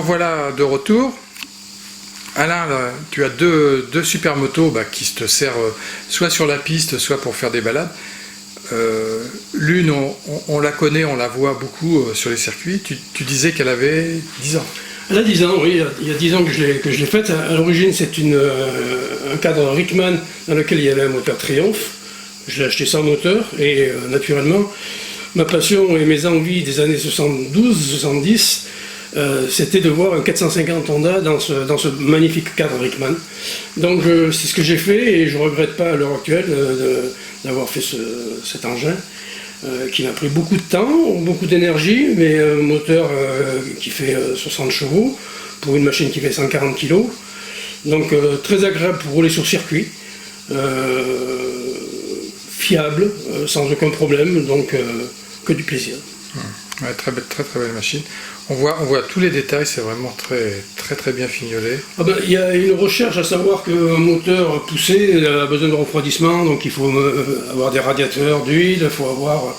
voilà de retour. Alain, là, tu as deux super motos qui te servent soit sur la piste, soit pour faire des balades. L'une, on la connaît, on la voit beaucoup sur les circuits. Tu disais qu'elle avait 10 ans. Elle a 10 ans, oui. Il y a 10 ans que je l'ai faite. À l'origine, c'est un cadre Rickman dans lequel il y avait un moteur Triumph. Je l'ai acheté sans moteur et naturellement, ma passion et mes envies des années 72-70, c'était de voir un 450 Honda dans ce magnifique cadre Rickman. Donc c'est ce que j'ai fait et je ne regrette pas à l'heure actuelle d'avoir fait cet engin qui m'a pris beaucoup de temps, beaucoup d'énergie, mais un moteur qui fait 60 chevaux pour une machine qui fait 140 kg. Donc très agréable pour rouler sur circuit, fiable, sans aucun problème, donc que du plaisir. Ouais, très belle machine. On voit tous les détails, c'est vraiment très bien fignolé. Il y a une recherche à savoir qu'un moteur poussé a besoin de refroidissement, donc il faut avoir des radiateurs d'huile, il faut avoir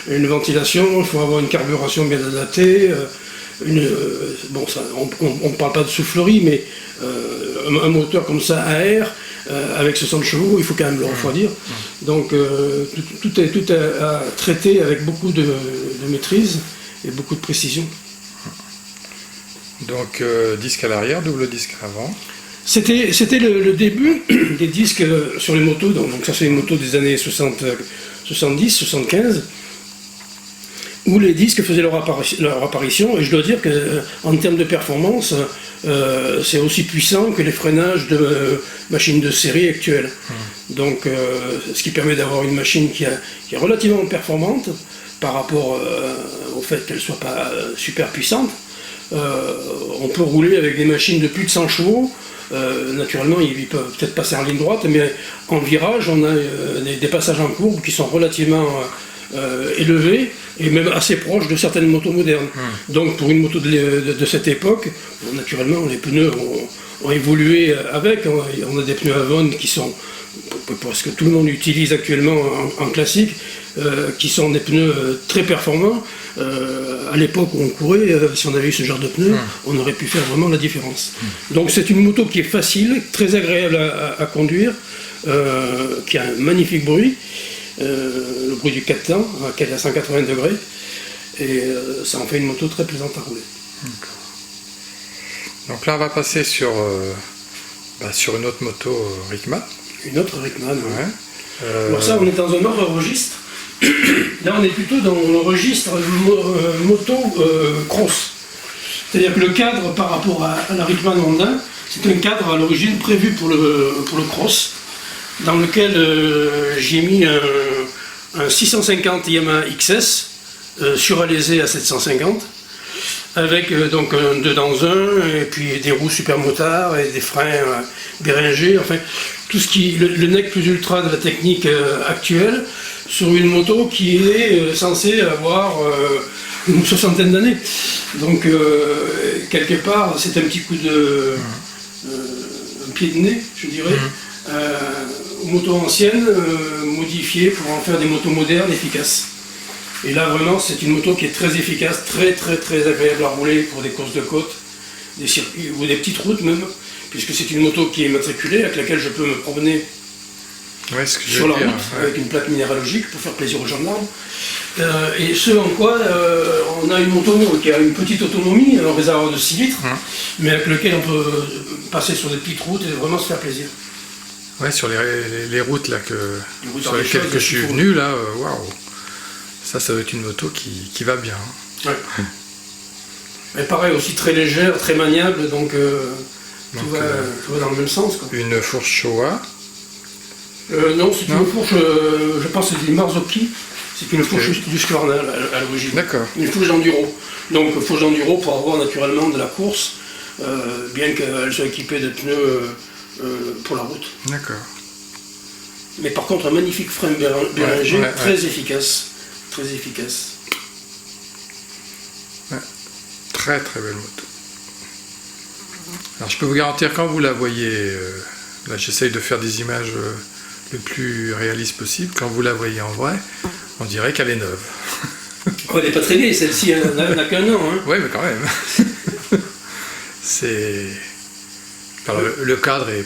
une ventilation, il faut avoir une carburation bien adaptée. Bon, on ne parle pas de soufflerie, mais un moteur comme ça à air, avec 60 chevaux, il faut quand même le refroidir. Donc tout est à traiter avec beaucoup de maîtrise et beaucoup de précision. Donc disque à l'arrière, double disque à l'avant. C'était le début des disques sur les motos, donc ça c'est les motos des années 70, 75, où les disques faisaient leur apparition, et je dois dire qu'en termes de performance, c'est aussi puissant que les freinages de machines de série actuelles. Donc ce qui permet d'avoir une machine qui est relativement performante par rapport au fait qu'elle ne soit pas super puissante. On peut rouler avec des machines de plus de 100 chevaux. Naturellement, ils peuvent peut-être passer en ligne droite, mais en virage, on a des passages en courbe qui sont relativement élevés et même assez proches de certaines motos modernes. Donc pour une moto de cette époque, naturellement, les pneus ont évolué avec. On a des pneus Avon qui sont, parce que tout le monde utilise actuellement en classique, qui sont des pneus très performants. À l'époque où on courait, si on avait eu ce genre de pneus, on aurait pu faire vraiment la différence. Donc c'est une moto qui est facile, très agréable à conduire, qui a un magnifique bruit, le bruit du 4 temps, qui est à 180 degrés, et ça en fait une moto très plaisante à rouler. Donc là on va passer sur une autre moto Rickman. Une autre Rickman, ouais. Alors ça, on est dans un autre registre. Là, on est plutôt dans le registre moto cross. C'est-à-dire que le cadre par rapport à la Rickman Honda, c'est un cadre à l'origine prévu pour le cross, dans lequel j'ai mis un 650 Yamaha XS suralésé à 750, avec donc un 2 dans 1, et puis des roues super motards et des freins Béringer, enfin tout ce qui le nec plus ultra de la technique actuelle, sur une moto qui est censée avoir une soixantaine d'années. Donc quelque part c'est un petit coup de un pied de nez, je dirais, aux motos anciennes modifiées pour en faire des motos modernes efficaces. Et là vraiment c'est une moto qui est très efficace, très agréable à rouler pour des courses de côte, des circuits ou des petites routes même, puisque c'est une moto qui est immatriculée, avec laquelle je peux me promener sur la route, avec une plaque minéralogique pour faire plaisir aux gendarmes. Et ce en quoi on a une moto qui a une petite autonomie, un réservoir de 6 litres, mais avec lequel on peut passer sur des petites routes et vraiment se faire plaisir. Ouais, sur les routes là sur lesquelles je suis venu, là, waouh, ça doit être une moto qui va bien. Ouais. Mais pareil, aussi très légère, très maniable, donc tout va dans le même sens, quoi. Une fourche Showa. Non, c'est une fourche, je pense que c'est des Marzocchi, c'est une fourche d'Husqvarna à l'origine. D'accord. Une fourche d'enduro. Donc fourche d'enduro pour avoir naturellement de la course, bien qu'elle soit équipée de pneus pour la route. D'accord. Mais par contre un magnifique frein Béringer, très efficace. Très efficace. Ouais. Très belle moto. Alors je peux vous garantir, quand vous la voyez, là j'essaye de faire des images le plus réaliste possible, quand vous la voyez en vrai, on dirait qu'elle est neuve. Oh, elle n'est pas très vieille, celle-ci n'a qu'un an. Hein. Oui, mais quand même. C'est... Alors, le cadre est...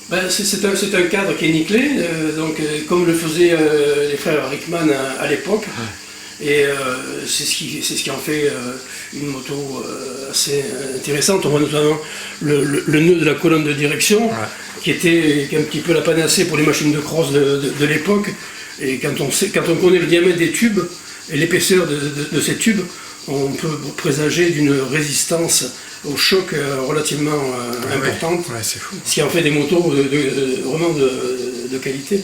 Ben, c'est un cadre qui est nickelé, comme le faisaient les frères Rickman à l'époque. Et c'est ce qui en fait une moto assez intéressante. On voit notamment le nœud de la colonne de direction, qui est un petit peu la panacée pour les machines de cross de l'époque. Et quand on connaît le diamètre des tubes et l'épaisseur de ces tubes, on peut présager d'une résistance au choc relativement importante. Ouais, c'est fou. Ce qui en fait des motos vraiment de qualité.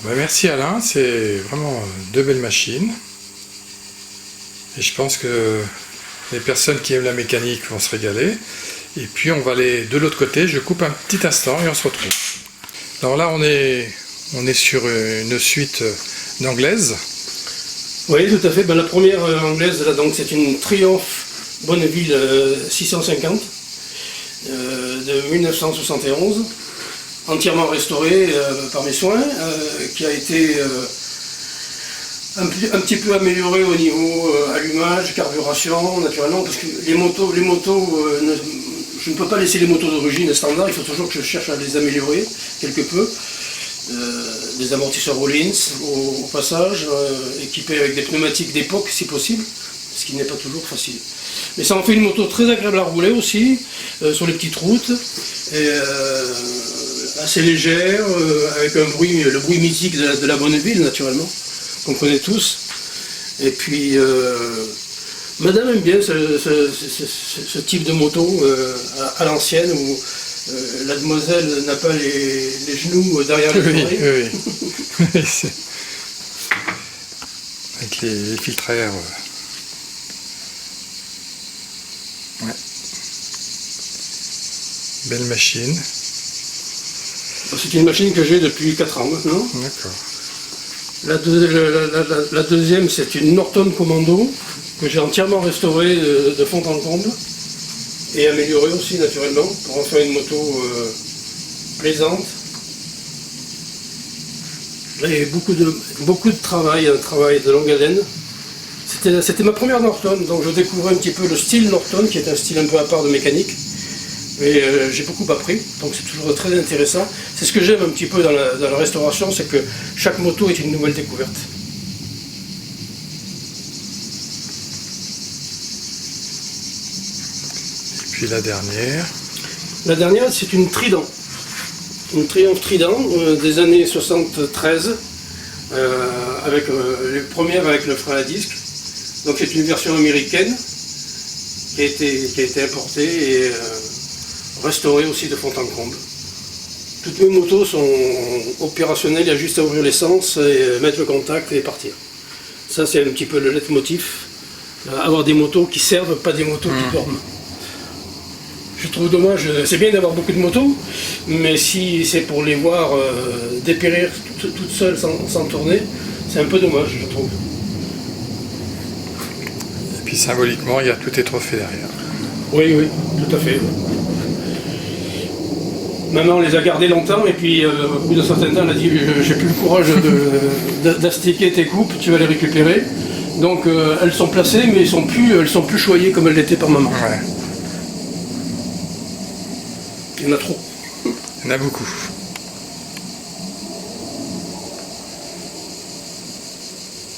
Ben, merci Alain, c'est vraiment deux belles machines. Et je pense que les personnes qui aiment la mécanique vont se régaler. Et puis on va aller de l'autre côté, je coupe un petit instant et on se retrouve. Alors là on est sur une suite d'anglaises. Oui, tout à fait. Ben, la première anglaise, là, donc, c'est une Triumph Bonneville 650 de 1971, entièrement restaurée par mes soins, qui a été un petit peu améliorée au niveau allumage, carburation, naturellement, parce que les motos je ne peux pas laisser les motos d'origine standard, il faut toujours que je cherche à les améliorer quelque peu. Des amortisseurs Rollins au passage, équipés avec des pneumatiques d'époque si possible, ce qui n'est pas toujours facile. Mais ça en fait une moto très agréable à rouler aussi, sur les petites routes, et, assez légère, avec le bruit mythique de la Bonneville naturellement, qu'on connaît tous. Et puis madame aime bien ce type de moto à l'ancienne où la demoiselle n'a pas les genoux derrière les oreilles. Oui. Avec les filtres à air. Ouais. Belle machine. C'est une machine que j'ai depuis 4 ans maintenant. D'accord. La deuxième, c'est une Norton Commando que j'ai entièrement restaurée de fond en comble. Et améliorée aussi naturellement pour en faire une moto plaisante. Et beaucoup de travail, un travail de longue haleine. C'était ma première Norton, donc je découvrais un petit peu le style Norton, qui est un style un peu à part de mécanique. Mais j'ai beaucoup appris, donc c'est toujours très intéressant. C'est ce que j'aime un petit peu dans la restauration, c'est que chaque moto est une nouvelle découverte. Puis la dernière. La dernière, c'est une Trident. Une Triumph Trident des années 73, les premières avec le frein à disque. Donc c'est une version américaine qui a été importée et restaurée aussi de fond en comble. Toutes mes motos sont opérationnelles, il y a juste à ouvrir l'essence, et mettre le contact et partir. Ça c'est un petit peu le leitmotiv. Avoir des motos qui servent, pas des motos qui dorment. Je trouve dommage, c'est bien d'avoir beaucoup de motos, mais si c'est pour les voir dépérir toutes seules sans tourner, c'est un peu dommage, je trouve. Et puis symboliquement, il y a tous tes trophées derrière. Oui, tout à fait. Maman les a gardés longtemps, et puis au bout d'un certain temps, elle a dit j'ai plus le courage d'astiquer tes coupes, tu vas les récupérer. Donc elles sont placées, mais elles sont plus choyées comme elles l'étaient par maman. Ouais. Il y en a trop. Il y en a beaucoup.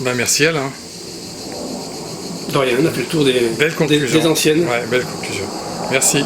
Ben merci Alain. De rien, on a fait le tour Belle conclusion. des anciennes. Ouais, belle conclusion. Merci.